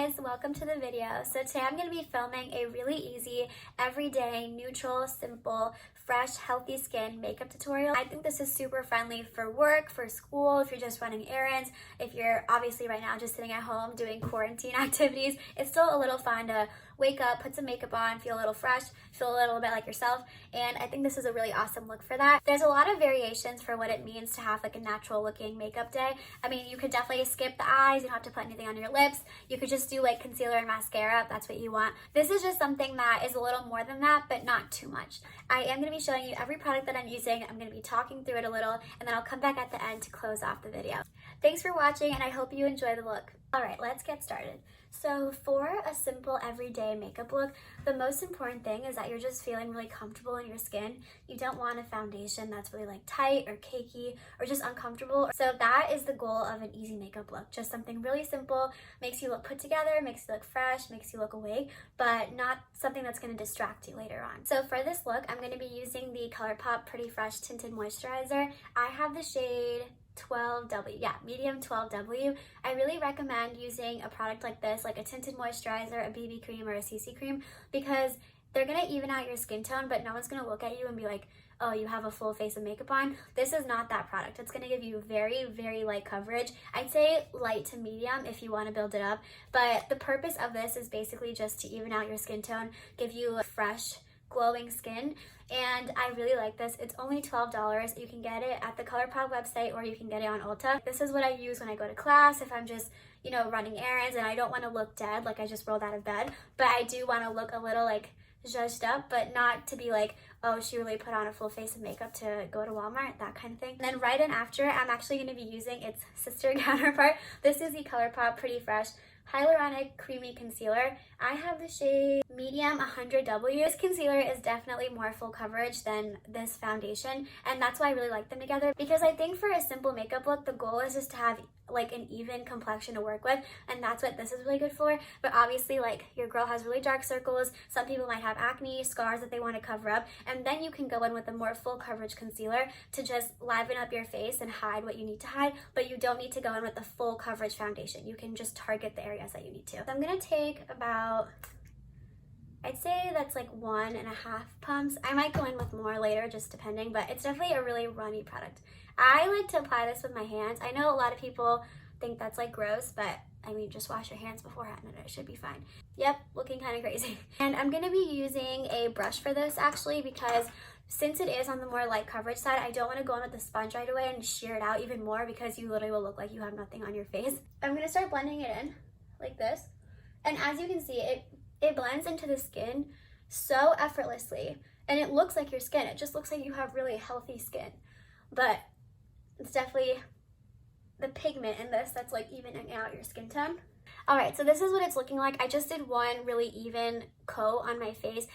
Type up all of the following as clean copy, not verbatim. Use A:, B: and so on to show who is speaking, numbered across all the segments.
A: guys, welcome to the video. So today I'm going to be filming a really easy, everyday, neutral, simple, fresh, healthy skin makeup tutorial. I think this is super friendly for work, for school, if you're just running errands, if you're obviously right now just sitting at home doing quarantine activities. It's still a little fun to wake up, put some makeup on, feel a little fresh, feel a little bit like yourself, and I think this is a really awesome look for that. There's a lot of variations for what it means to have like a natural looking makeup day. I mean, you could definitely skip the eyes, you don't have to put anything on your lips, you could just do like concealer and mascara if that's what you want. This is just something that is a little more than that, but not too much. I am going to be showing you every product that I'm using, I'm going to be talking through it a little, and then I'll come back at the end to close off the video. Thanks for watching, and I hope you enjoy the look. Alright, let's get started. So for a simple everyday makeup look, the most important thing is that you're just feeling really comfortable in your skin. You don't want a foundation that's really like tight or cakey or just uncomfortable. So that is the goal of an easy makeup look. Just something really simple, makes you look put together, makes you look fresh, makes you look awake, but not something that's going to distract you later on. So for this look, I'm going to be using the Colourpop Pretty Fresh Tinted Moisturizer. I have the shade 12W, yeah, medium 12W. I really recommend using a product like this, like a tinted moisturizer, a BB cream, or a CC cream, because they're gonna even out your skin tone, but no one's gonna look at you and be like, oh, you have a full face of makeup on. This is not that product. It's gonna give you very, very light coverage. I'd say light to medium if you wanna build it up, but the purpose of this is basically just to even out your skin tone, give you a fresh, glowing skin, and I really like this. It's only $12. You can get it at the Colourpop website or you can get it on Ulta. This is what I use when I go to class, if I'm just, you know, running errands and I don't want to look dead, like I just rolled out of bed, but I do want to look a little like zhuzhed up, but not to be like, oh, she really put on a full face of makeup to go to Walmart, that kind of thing. And then right in after, I'm actually going to be using its sister counterpart. This is the Colourpop Pretty Fresh Hyaluronic Creamy Concealer. I have the shade medium 100W. This concealer is definitely more full coverage than this foundation, and that's why I really like them together, because I think for a simple makeup look, the goal is just to have like an even complexion to work with, and that's what this is really good for. But obviously, like, your girl has really dark circles, some people might have acne, scars that they want to cover up, and then you can go in with a more full coverage concealer to just liven up your face and hide what you need to hide, but you don't need to go in with the full coverage foundation. You can just target the areas that you need to. So I'm gonna take about, I'd say that's like 1.5 pumps. I might go in with more later, just depending, but it's definitely a really runny product. I like to apply this with my hands. I know a lot of people think that's like gross, but I mean, just wash your hands beforehand and it should be fine. Yep, looking kind of crazy. And I'm gonna be using a brush for this actually, because since it is on the more light coverage side, I don't want to go in with the sponge right away and shear it out even more, because you literally will look like you have nothing on your face. I'm gonna start blending it in like this. And as you can see, it blends into the skin so effortlessly, and it looks like your skin. It just looks like you have really healthy skin, but it's definitely the pigment in this that's like evening out your skin tone. Alright, so this is what it's looking like. I just did one really even coat on my face.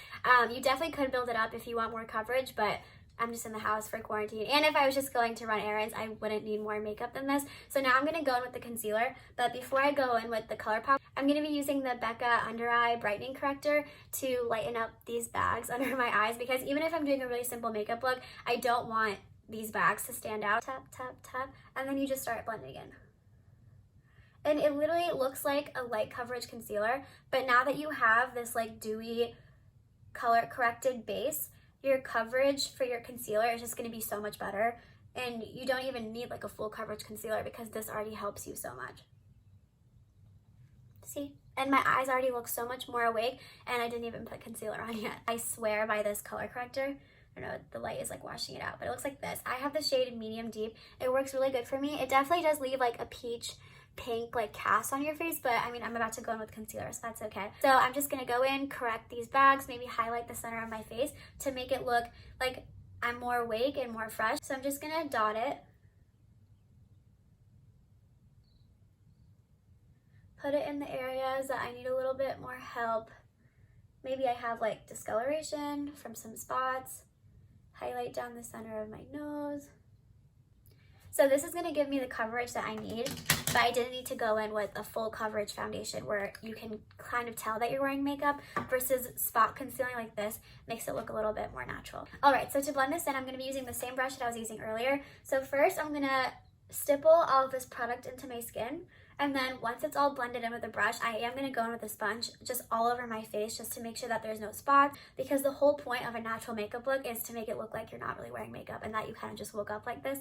A: You definitely could build it up if you want more coverage, but I'm just in the house for quarantine, and if I was just going to run errands, I wouldn't need more makeup than this. So now I'm going to go in with the concealer, but before I go in with the Colourpop, I'm going to be using the Becca under eye brightening corrector to lighten up these bags under my eyes, because even if I'm doing a really simple makeup look, I don't want these bags to stand out. Tap, tap, tap, and then you just start blending in. And it literally looks like a light coverage concealer, but now that you have this like dewy color corrected base, your coverage for your concealer is just going to be so much better, and you don't even need like a full coverage concealer because this already helps you so much. See? And my eyes already look so much more awake, and I didn't even put concealer on yet. I swear by this color corrector. I don't know, the light is like washing it out, but it looks like this. I have the shade medium deep. It works really good for me. It definitely does leave like a peach pink like cast on your face, but I mean, I'm about to go in with concealer, so that's okay. So I'm just gonna go in, correct these bags, maybe highlight the center of my face to make it look like I'm more awake and more fresh. So I'm just gonna dot it, put it in the areas that I need a little bit more help. Maybe I have like discoloration from some spots. Highlight down the center of my nose. So this is going to give me the coverage that I need, but I didn't need to go in with a full coverage foundation where you can kind of tell that you're wearing makeup, versus spot concealing like this makes it look a little bit more natural. Alright, so to blend this in, I'm going to be using the same brush that I was using earlier. So first I'm going to stipple all of this product into my skin, And then once it's all blended in with a brush, I am going to go in with a sponge just all over my face just to make sure that there's no spots, because the whole point of a natural makeup look is to make it look like you're not really wearing makeup and that you kind of just woke up like this.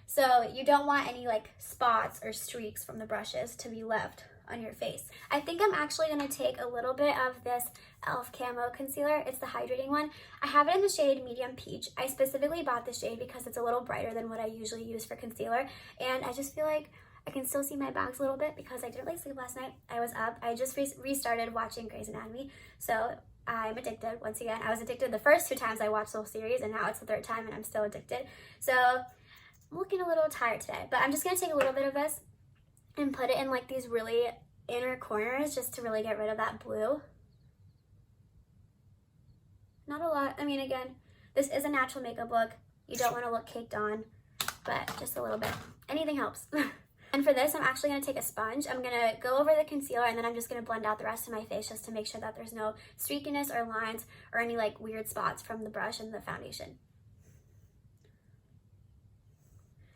A: So you don't want any like spots or streaks from the brushes to be left on your face. I think I'm actually going to take a little bit of this e.l.f. Camo Concealer. It's the hydrating one. I have it in the shade Medium Peach. I specifically bought this shade because it's a little brighter than what I usually use for concealer, and I just feel like I can still see my bags a little bit because I didn't really sleep last night. I was up. I just restarted watching Grey's Anatomy, so I'm addicted once again. I was addicted the first 2 times I watched the whole series, and now it's the 3rd time and I'm still addicted. So I'm looking a little tired today, but I'm just going to take a little bit of this and put it in like these really inner corners just to really get rid of that blue. Not a lot. I mean, again, this is a natural makeup look. You don't want to look caked on, but just a little bit. Anything helps. And for this, I'm actually going to take a sponge. I'm going to go over the concealer, and then I'm just going to blend out the rest of my face just to make sure that there's no streakiness or lines or any like weird spots from the brush and the foundation.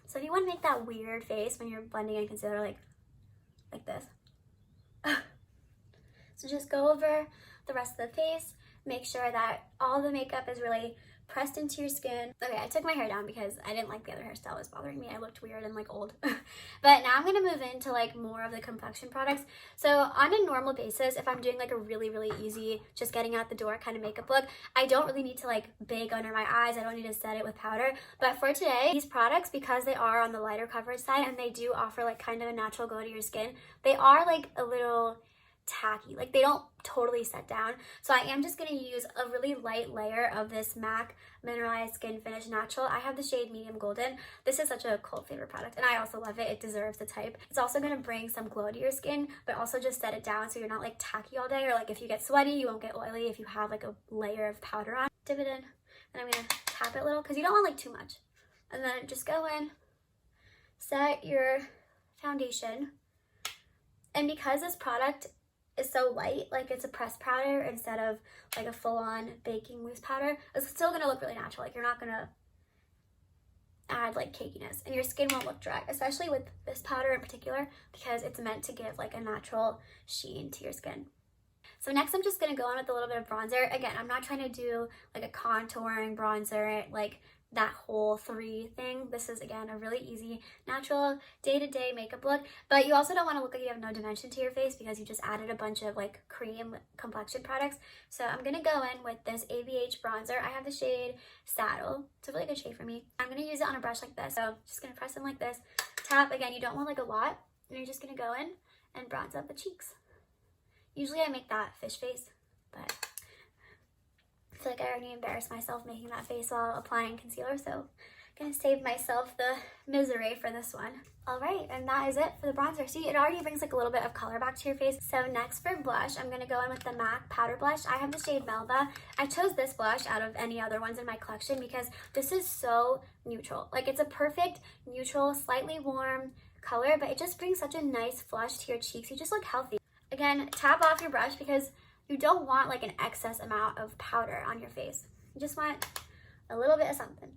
A: So if you want to make that weird face when you're blending in concealer, like this. So just go over the rest of the face, make sure that all the makeup is really pressed into your skin. Okay, I took my hair down because I didn't like the other hairstyle. It was bothering me. I looked weird and like old. But now I'm gonna move into like more of the complexion products. So on a normal basis, if I'm doing like a really easy, just getting out the door kind of makeup look, I don't really need to like bake under my eyes. I don't need to set it with powder. But for today, these products, because they are on the lighter coverage side and they do offer like kind of a natural glow to your skin, they are like a little tacky, like they don't totally set down. So I am just going to use a really light layer of this MAC Mineralize Skin Finish Natural. I have the shade Medium Golden. This is such a cult favorite product and I also love it. It deserves the type. It's also going to bring some glow to your skin, but also just set it down so you're not like tacky all day, or like if you get sweaty, you won't get oily if you have like a layer of powder on. Dip it in, and I'm going to tap it a little because you don't want like too much. And then just go in, set your foundation. And because this product is so light, like it's a pressed powder instead of like a full-on baking loose powder, it's still gonna look really natural. Like you're not gonna add like cakiness and your skin won't look dry, especially with this powder in particular, because it's meant to give like a natural sheen to your skin. So next I'm just gonna go in with a little bit of bronzer. Again, I'm not trying to do like a contouring bronzer, like that whole 3 thing. This is again a really easy natural day-to-day makeup look, but you also don't want to look like you have no dimension to your face because you just added a bunch of like cream complexion products. So I'm gonna go in with this AVH bronzer. I have the shade Saddle. It's a really good shade for me. I'm gonna use it on a brush like this. So just gonna press in like this, tap. Again, you don't want like a lot, and you're just gonna go in and bronze up the cheeks. Usually I make that fish face, but I feel like I already embarrassed myself making that face while applying concealer, so I'm gonna save myself the misery for this one. All right, and that is it for the bronzer. See, it already brings like a little bit of color back to your face. So next for blush, I'm gonna go in with the MAC Powder Blush. I have the shade Melba. I chose this blush out of any other ones in my collection because this is so neutral. Like it's a perfect neutral, slightly warm color, but it just brings such a nice flush to your cheeks. You just look healthy. Again, tap off your brush because you don't want like an excess amount of powder on your face. You just want a little bit of something.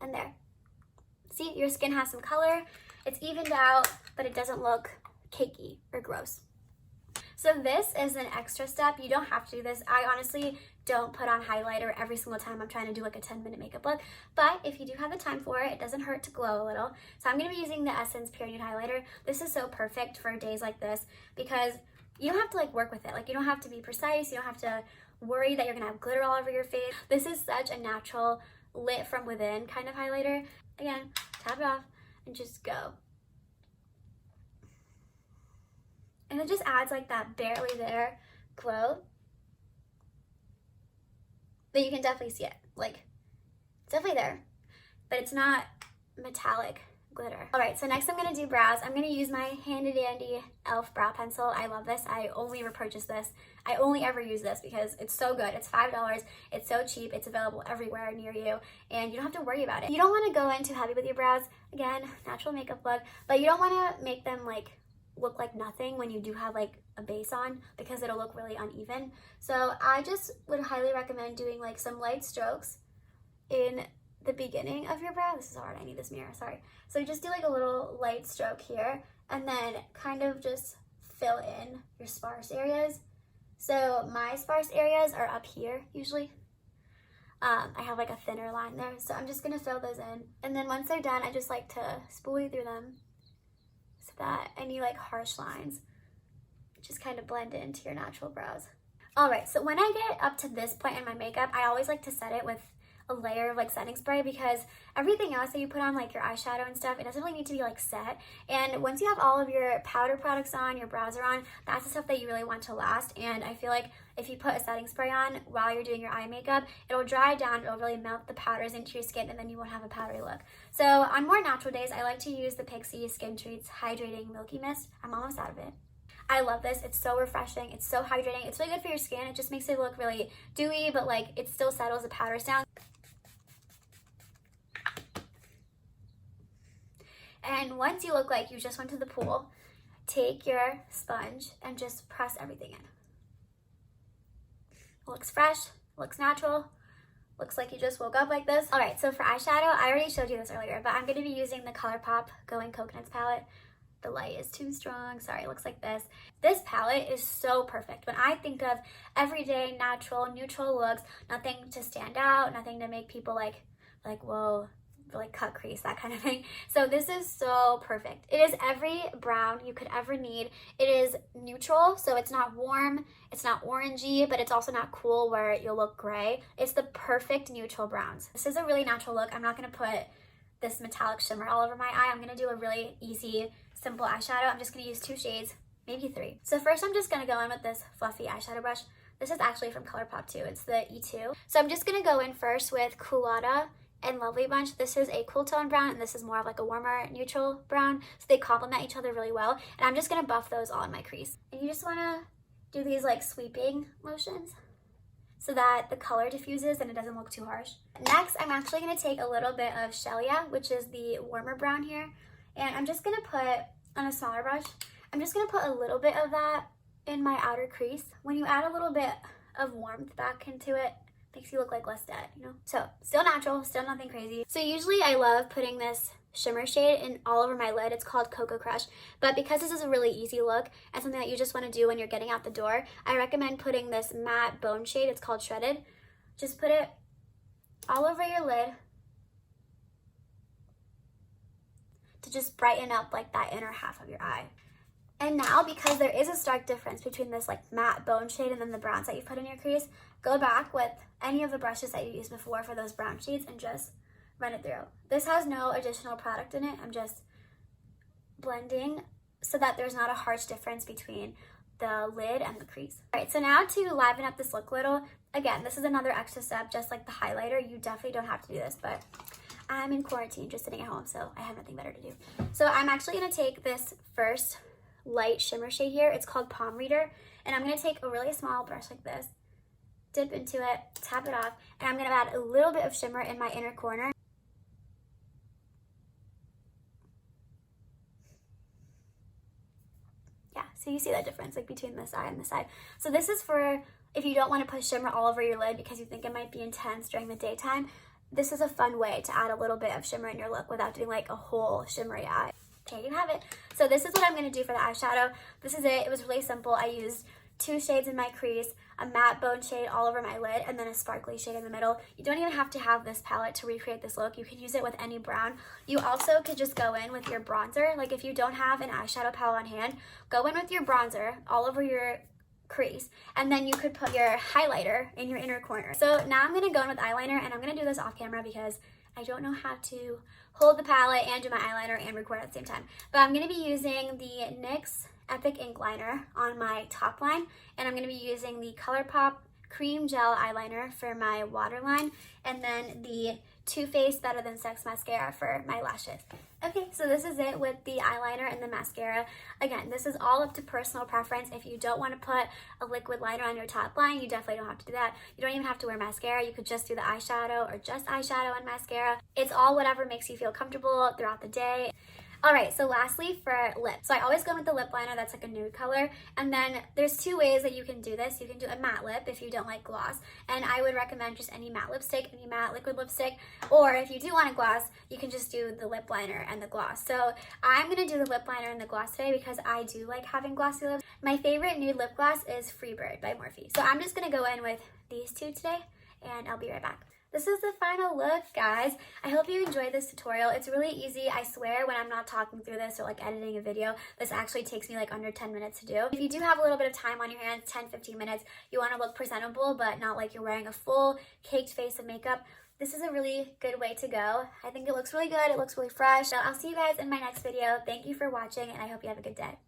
A: And there. See, your skin has some color. It's evened out, but it doesn't look cakey or gross. So this is an extra step. You don't have to do this. I honestly don't put on highlighter every single time I'm trying to do like a 10-minute makeup look. But if you do have the time for it, it doesn't hurt to glow a little. So I'm going to be using the Essence Pure Nude Highlighter. This is so perfect for days like this because you don't have to like work with it. Like you don't have to be precise. You don't have to worry that you're gonna have glitter all over your face. This is such a natural, lit from within kind of highlighter. Again, tap it off and just go. And it just adds like that barely there glow. But you can definitely see it. Like, it's definitely there. But it's not metallic glitter. All right, so next I'm gonna do brows. I'm gonna use my handy dandy e.l.f. brow pencil. I love this. I only repurchase this. I only ever use this because it's so good. It's $5. It's so cheap. It's available everywhere near you, and you don't have to worry about it. You don't want to go in too heavy with your brows. Again, natural makeup look, but you don't want to make them like look like nothing when you do have like a base on because it'll look really uneven. So I just would highly recommend doing like some light strokes in the beginning of your brow. This is hard. I need this mirror. Sorry. So just do like a little light stroke here and then kind of just fill in your sparse areas. So my sparse areas are up here usually. I have like a thinner line there, so I'm just gonna fill those in. And then once they're done, I just like to spoolie through them so that any like harsh lines just kind of blend into your natural brows. All right, so when I get up to this point in my makeup, I always like to set it with a layer of like setting spray, because everything else that you put on, like your eyeshadow and stuff, it doesn't really need to be like set. And once you have all of your powder products on, your brows are on, that's the stuff that you really want to last. And I feel like if you put a setting spray on while you're doing your eye makeup, it'll dry down, it'll really melt the powders into your skin, and then you won't have a powdery look. So on more natural days, I like to use the Pixi Skin Treats Hydrating Milky Mist. I'm almost out of it. I love this. It's so refreshing. It's so hydrating. It's really good for your skin. It just makes it look really dewy, but like it still settles the powders down. And once you look like you just went to the pool, take your sponge and just press everything in. It looks fresh, looks natural, looks like you just woke up like this. All right, so for eyeshadow, I already showed you this earlier, but I'm gonna be using the Colourpop Going Coconuts palette. The light is too strong, sorry, it looks like this. This palette is so perfect. When I think of everyday, natural, neutral looks, nothing to stand out, nothing to make people like whoa, like cut crease, that kind of thing. So this is so perfect. It is every brown you could ever need. It is neutral, so it's not warm, it's not orangey, but it's also not cool where you'll look gray. It's the perfect neutral browns. This is a really natural look. I'm not gonna put this metallic shimmer all over my eye. I'm gonna do a really easy, simple eyeshadow. I'm just gonna use 2 shades, maybe 3. So first I'm just gonna go in with this fluffy eyeshadow brush. This is actually from Colourpop too. It's the E2. So I'm just gonna go in first with Culotta and Lovely Bunch. This is a cool tone brown, and this is more of like a warmer neutral brown, so they complement each other really well. And I'm just gonna buff those all in my crease. And you just wanna do these like sweeping motions so that the color diffuses and it doesn't look too harsh. Next, I'm actually gonna take a little bit of Shelia, which is the warmer brown here, and I'm just gonna put, on a smaller brush, I'm just gonna put a little bit of that in my outer crease. When you add a little bit of warmth back into it, makes you look like less dead, you know? So still natural, still nothing crazy. So usually I love putting this shimmer shade in all over my lid. It's called Cocoa Crush, but because this is a really easy look and something that you just want to do when you're getting out the door, I recommend putting this matte bone shade. It's called Shredded. Just put it all over your lid to just brighten up like that inner half of your eye. And now, because there is a stark difference between this like matte bone shade and then the browns that you put in your crease, go back with any of the brushes that you used before for those brown shades and just run it through. This has no additional product in it. I'm just blending so that there's not a harsh difference between the lid and the crease. All right, so now to liven up this look a little, again, this is another extra step, just like the highlighter. You definitely don't have to do this, but I'm in quarantine, just sitting at home, so I have nothing better to do. So I'm actually gonna take this first light shimmer shade here. It's called Palm Reader, and I'm gonna take a really small brush like this, dip into it, tap it off, and I'm gonna add a little bit of shimmer in my inner corner. Yeah, so you see that difference like between this eye and this side. So this is for if you don't want to put shimmer all over your lid because you think it might be intense during the daytime. This is a fun way to add a little bit of shimmer in your look without doing like a whole shimmery eye. There you have it. So this is what I'm going to do for the eyeshadow. This is it. It was really simple. I used 2 shades in my crease, a matte bone shade all over my lid, and then a sparkly shade in the middle. You don't even have to have this palette to recreate this look. You can use it with any brown. You also could just go in with your bronzer. Like if you don't have an eyeshadow palette on hand, go in with your bronzer all over your crease, and then you could put your highlighter in your inner corner. So now I'm going to go in with eyeliner, and I'm going to do this off camera because I don't know how to hold the palette and do my eyeliner and record at the same time. But I'm going to be using the NYX Epic Ink Liner on my top line, and I'm going to be using the Colourpop Cream Gel Eyeliner for my waterline, and then the Too Faced Better Than Sex Mascara for my lashes. Okay, so this is it with the eyeliner and the mascara. Again, this is all up to personal preference. If you don't want to put a liquid liner on your top line, you definitely don't have to do that. You don't even have to wear mascara. You could just do the eyeshadow or just eyeshadow and mascara. It's all whatever makes you feel comfortable throughout the day. Alright, so lastly for lips. So I always go with the lip liner that's like a nude color. And then there's two ways that you can do this. You can do a matte lip if you don't like gloss. And I would recommend just any matte lipstick, any matte liquid lipstick. Or if you do want a gloss, you can just do the lip liner and the gloss. So I'm going to do the lip liner and the gloss today because I do like having glossy lips. My favorite nude lip gloss is Freebird by Morphe. So I'm just going to go in with these two today and I'll be right back. This is the final look, guys. I hope you enjoyed this tutorial. It's really easy. I swear when I'm not talking through this or like editing a video, this actually takes me like under 10 minutes to do. If you do have a little bit of time on your hands, 10-15 minutes, you want to look presentable but not like you're wearing a full caked face of makeup, this is a really good way to go. I think it looks really good. It looks really fresh. So I'll see you guys in my next video. Thank you for watching and I hope you have a good day.